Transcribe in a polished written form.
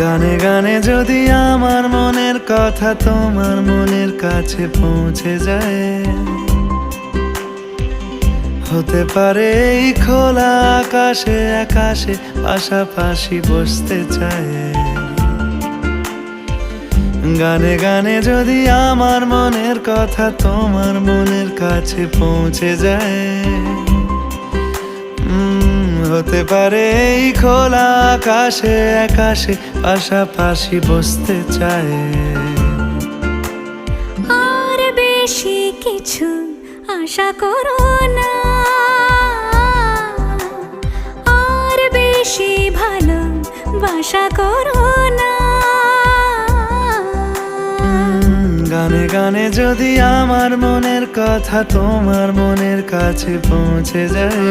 গানে গানে যদি আমার মনের কথা তোমার মনের কাছে পৌঁছে যায়, হতে পারে এই খোলা আকাশে আকাশে পাশাপাশি বসতে চায়। গানে গানে যদি আমার মনের কথা তোমার মনের কাছে পৌঁছে যায়, হতে পারে এই খোলা আকাশে আকাশে পাশাপাশি বসতে চায়। আর বেশি কিছু আশা করো না, আর বেশি ভালোবাসা করো না। গানে গানে যদি আমার মনের কথা তোমার মনের কাছে পৌঁছে যায়,